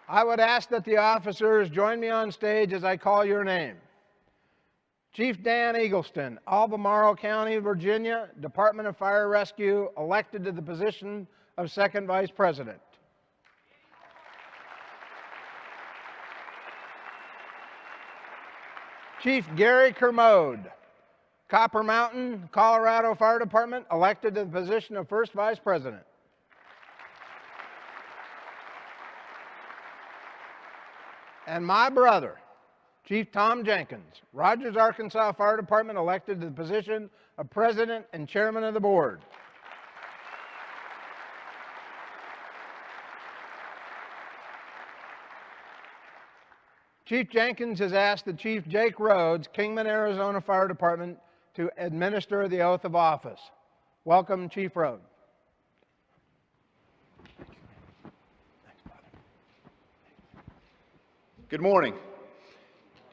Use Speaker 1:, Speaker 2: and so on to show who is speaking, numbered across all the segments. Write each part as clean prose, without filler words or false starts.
Speaker 1: I would ask that the officers join me on stage as I call your name. Chief Dan Eagleston, Albemarle County, Virginia, Department of Fire Rescue, elected to the position of Second Vice President. Chief Gary Kermode, Copper Mountain, Colorado Fire Department, elected to the position of First Vice President. And my brother, Chief Tom Jenkins, Rogers, Arkansas Fire Department, elected to the position of President and Chairman of the Board. Chief Jenkins has asked the Chief Jake Rhodes, Kingman, Arizona Fire Department, to administer the oath of office. Welcome, Chief Rhodes.
Speaker 2: Good morning.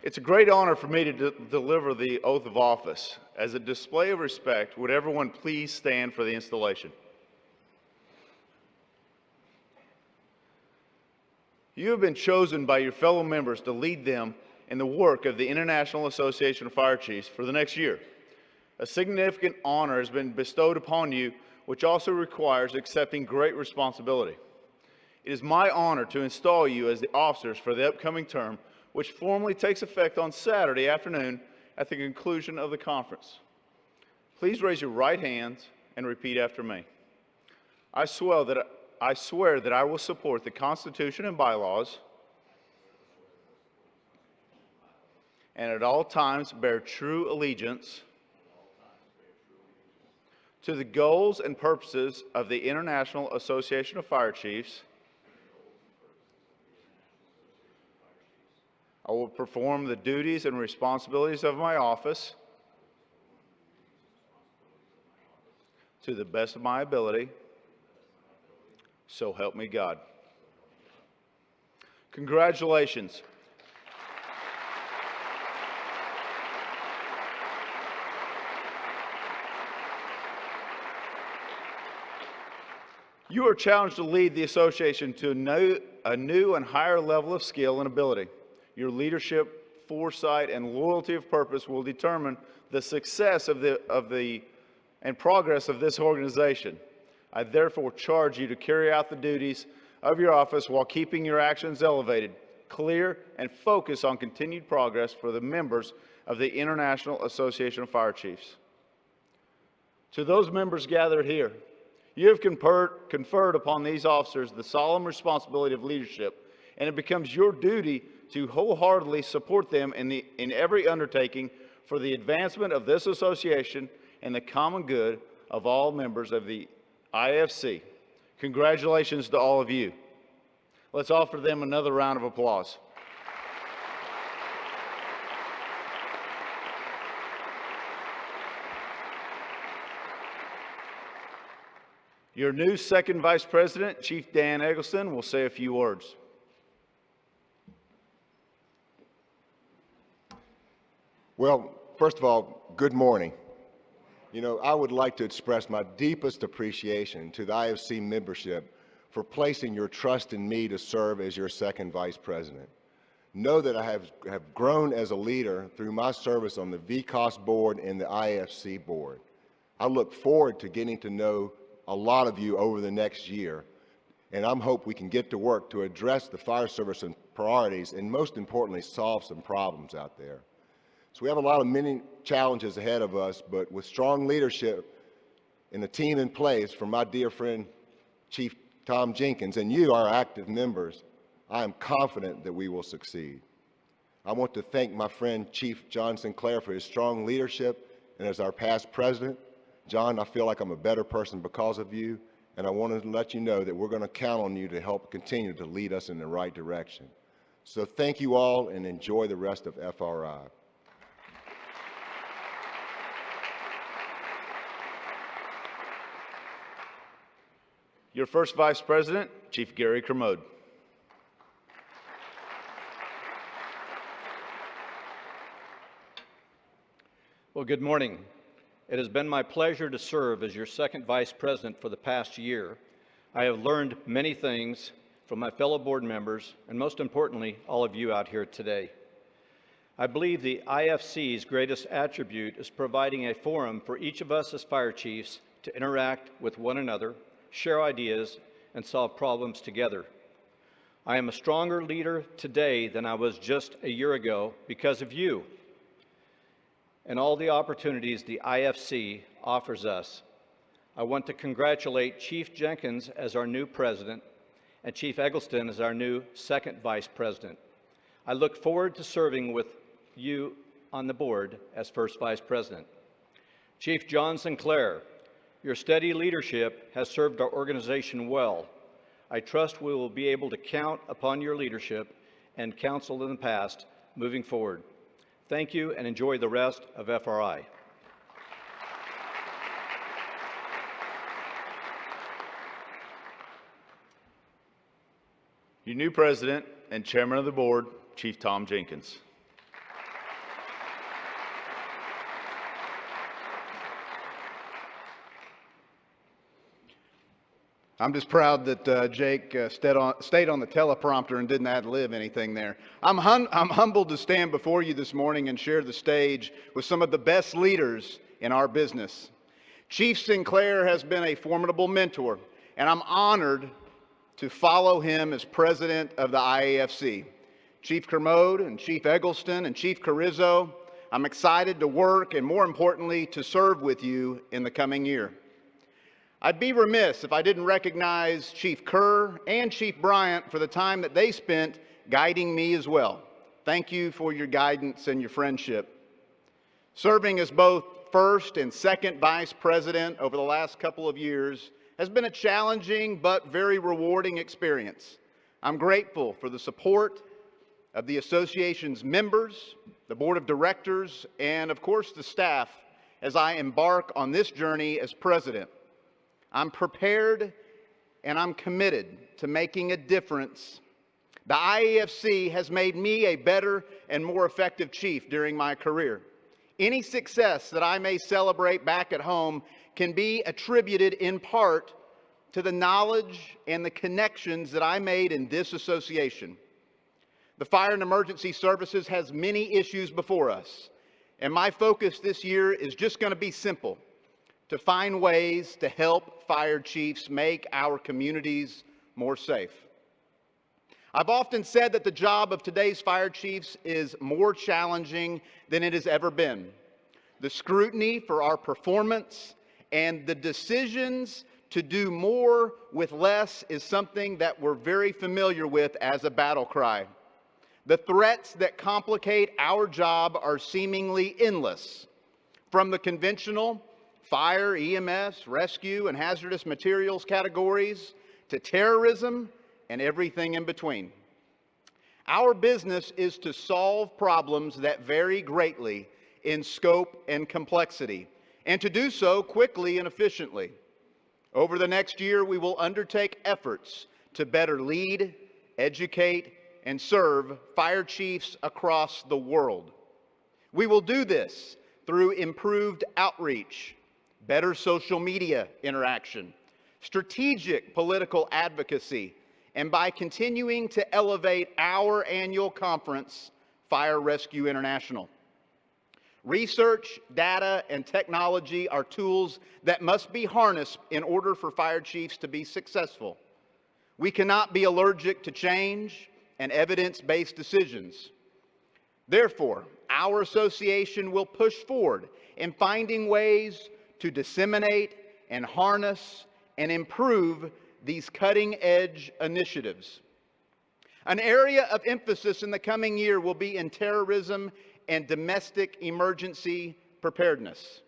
Speaker 2: It's a great honor for me to deliver the oath of office. As a display of respect, would everyone please stand for the installation? You have been chosen by your fellow members to lead them in the work of the International Association of Fire Chiefs for the next year. A significant honor has been bestowed upon you, which also requires accepting great responsibility. It is my honor to install you as the officers for the upcoming term, which formally takes effect on Saturday afternoon at the conclusion of the conference. Please raise your right hands and repeat after me. I swear that I will support the Constitution and bylaws and at all times bear true allegiance to the goals and purposes of the International Association of Fire Chiefs. I will perform the duties and responsibilities of my office to the best of my ability, so help me God. Congratulations. You are challenged to lead the association to a new and higher level of skill and ability. Your leadership, foresight, and loyalty of purpose will determine the success and progress of this organization. I therefore charge you to carry out the duties of your office while keeping your actions elevated, clear, and focused on continued progress for the members of the International Association of Fire Chiefs. To those members gathered here, you have conferred upon these officers the solemn responsibility of leadership, and it becomes your duty to wholeheartedly support them in every undertaking for the advancement of this association and the common good of all members of the IAFC. Congratulations to all of you. Let's offer them another round of applause. Your new Second Vice President, Chief Dan Eagleston, will say a few words.
Speaker 3: Well, first of all, good morning. You know, I would like to express my deepest appreciation to the IAFC membership for placing your trust in me to serve as your second vice president. Know that I have grown as a leader through my service on the VCOS board and the IAFC board. I look forward to getting to know a lot of you over the next year, and I hope we can get to work to address the fire service and priorities, and most importantly, solve some problems out there. So we have many challenges ahead of us, but with strong leadership and a team in place from my dear friend, Chief Tom Jenkins, and you, our active members, I am confident that we will succeed. I want to thank my friend, Chief John Sinclair, for his strong leadership, and as our past president. John, I feel like I'm a better person because of you, and I wanted to let you know that we're going to count on you to help continue to lead us in the right direction. So thank you all, and enjoy the rest of FRI.
Speaker 2: Your first Vice President, Chief Gary Kermode.
Speaker 4: Well, good morning. It has been my pleasure to serve as your second Vice President for the past year. I have learned many things, from my fellow board members, and most importantly, all of you out here today. I believe the IFC's greatest attribute is providing a forum for each of us as fire chiefs to interact with one another, share ideas, and solve problems together. I am a stronger leader today than I was just a year ago because of you and all the opportunities the IFC offers us. I want to congratulate Chief Jenkins as our new president and Chief Eggleston as our new second vice president. I look forward to serving with you on the board as first vice president. Chief John Sinclair, your steady leadership has served our organization well. I trust we will be able to count upon your leadership and counsel in the past moving forward. Thank you and enjoy the rest of FRI.
Speaker 2: Your new president and chairman of the board, Chief Tom Jenkins.
Speaker 5: I'm just proud that Jake stayed on the teleprompter and didn't ad-lib anything there. I'm humbled to stand before you this morning and share the stage with some of the best leaders in our business. Chief Sinclair has been a formidable mentor, and I'm honored to follow him as president of the IAFC. Chief Kermode and Chief Eggleston and Chief Carrizo, I'm excited to work and, more importantly, to serve with you in the coming year. I'd be remiss if I didn't recognize Chief Kerr and Chief Bryant for the time that they spent guiding me as well. Thank you for your guidance and your friendship. Serving as both first and second vice president over the last couple of years has been a challenging but very rewarding experience. I'm grateful for the support of the association's members, the board of directors, and of course the staff as I embark on this journey as president. I'm prepared and I'm committed to making a difference. The IAFC has made me a better and more effective chief during my career. Any success that I may celebrate back at home can be attributed in part to the knowledge and the connections that I made in this association. The Fire and Emergency Services has many issues before us, and my focus this year is just going to be simple: to find ways to help fire chiefs make our communities more safe. I've often said that the job of today's fire chiefs is more challenging than it has ever been. The scrutiny for our performance and the decisions to do more with less is something that we're very familiar with as a battle cry. The threats that complicate our job are seemingly endless, from the conventional fire, EMS, rescue, and hazardous materials categories to terrorism and everything in between. Our business is to solve problems that vary greatly in scope and complexity, and to do so quickly and efficiently. Over the next year, we will undertake efforts to better lead, educate, and serve fire chiefs across the world. We will do this through improved outreach, better social media interaction, strategic political advocacy, and by continuing to elevate our annual conference, Fire Rescue International. Research, data, and technology are tools that must be harnessed in order for fire chiefs to be successful. We cannot be allergic to change and evidence-based decisions. Therefore, our association will push forward in finding ways to disseminate and harness and improve these cutting-edge initiatives. An area of emphasis in the coming year will be in terrorism and domestic emergency preparedness.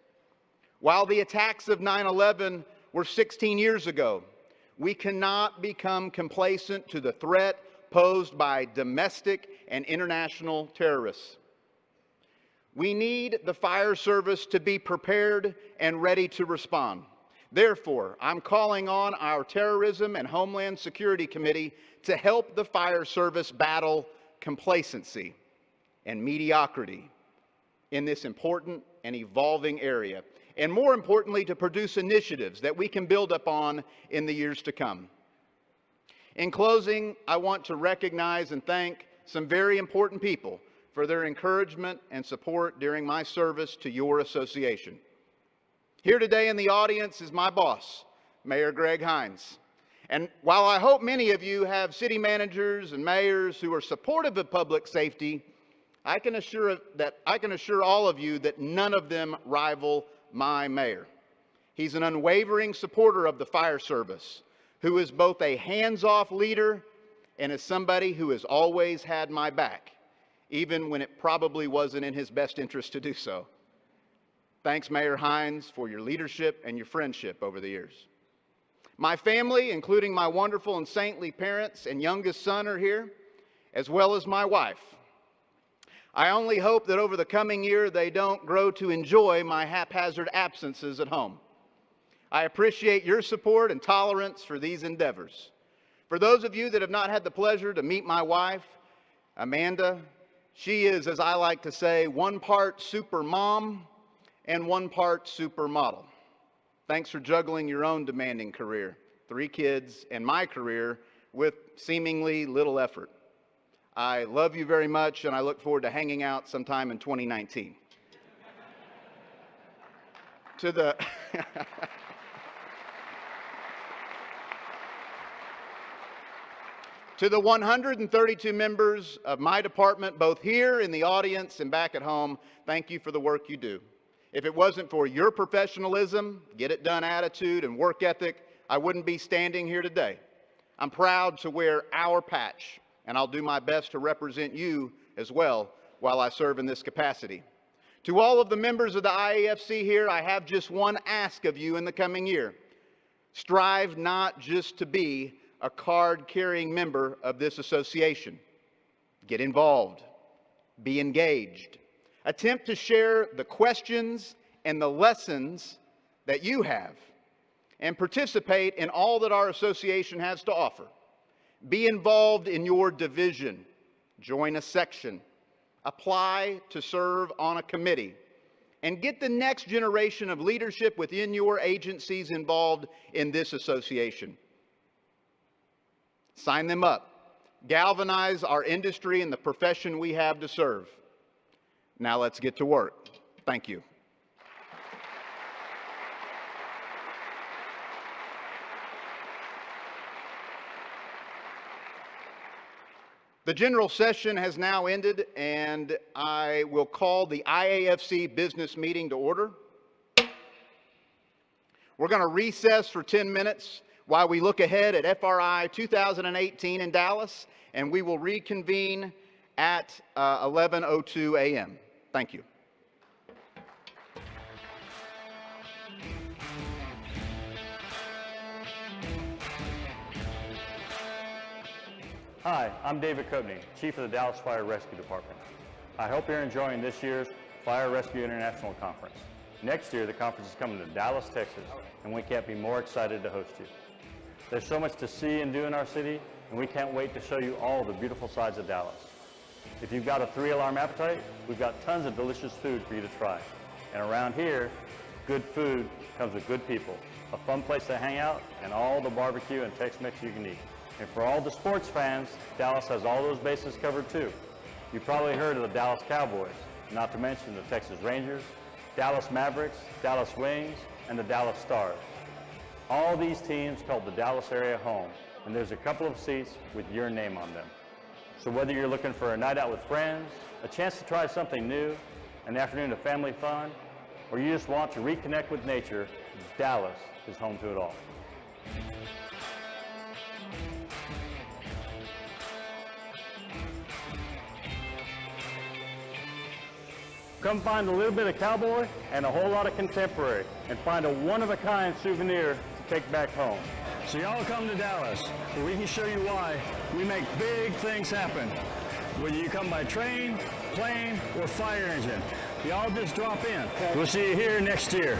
Speaker 5: While the attacks of 9/11 were 16 years ago, we cannot become complacent to the threat posed by domestic and international terrorists. We need the fire service to be prepared and ready to respond. Therefore, I'm calling on our Terrorism and Homeland Security Committee to help the fire service battle complacency and mediocrity in this important and evolving area, and more importantly, to produce initiatives that we can build upon in the years to come. In closing, I want to recognize and thank some very important people for their encouragement and support during my service to your association. Here today in the audience is my boss, Mayor Greg Hines. And while I hope many of you have city managers and mayors who are supportive of public safety, I can assure all of you that none of them rival my mayor. He's an unwavering supporter of the fire service, who is both a hands-off leader and is somebody who has always had my back, even when it probably wasn't in his best interest to do so. Thanks, Mayor Hines, for your leadership and your friendship over the years. My family, including my wonderful and saintly parents and youngest son, are here, as well as my wife. I only hope that over the coming year they don't grow to enjoy my haphazard absences at home. I appreciate your support and tolerance for these endeavors. For those of you that have not had the pleasure to meet my wife, Amanda, she is, as I like to say, one part super mom and one part supermodel. Thanks for juggling your own demanding career, 3 kids, and my career with seemingly little effort. I love you very much, and I look forward to hanging out sometime in 2019. To the To the 132 members of my department, both here in the audience and back at home, thank you for the work you do. If it wasn't for your professionalism, get-it-done attitude, and work ethic, I wouldn't be standing here today. I'm proud to wear our patch, and I'll do my best to represent you as well while I serve in this capacity. To all of the members of the IAFC here, I have just one ask of you in the coming year. Strive not just to be a card-carrying member of this association. Get involved. Be engaged. Attempt to share the questions and the lessons that you have, and participate in all that our association has to offer. Be involved in your division. Join a section. Apply to serve on a committee. And get the next generation of leadership within your agencies involved in this association. Sign them up. Galvanize our industry and the profession we have to serve. Now let's get to work. Thank you. The general session has now ended, and I will call the IAFC business meeting to order. We're going to recess for 10 minutes while we look ahead at FRI 2018 in Dallas, and we will reconvene at 11:02 a.m. Thank you.
Speaker 6: Hi, I'm David Copney, Chief of the Dallas Fire Rescue Department. I hope you're enjoying this year's Fire Rescue International Conference. Next year, the conference is coming to Dallas, Texas, and we can't be more excited to host you. There's so much to see and do in our city, and we can't wait to show you all the beautiful sides of Dallas. If you've got a 3-alarm appetite, we've got tons of delicious food for you to try. And around here, good food comes with good people, a fun place to hang out, and all the barbecue and Tex-Mex you can eat. And for all the sports fans, Dallas has all those bases covered too. You've probably heard of the Dallas Cowboys, not to mention the Texas Rangers, Dallas Mavericks, Dallas Wings, and the Dallas Stars. All these teams call the Dallas area home, and there's a couple of seats with your name on them. So whether you're looking for a night out with friends, a chance to try something new, an afternoon of family fun, or you just want to reconnect with nature, Dallas is home to it all. Come find a little bit of cowboy and a whole lot of contemporary, and find a one-of-a-kind souvenir to take back home. So y'all come to Dallas, where we can show you why we make big things happen. Whether you come by train, plane, or fire engine, y'all just drop in. We'll see you here next year.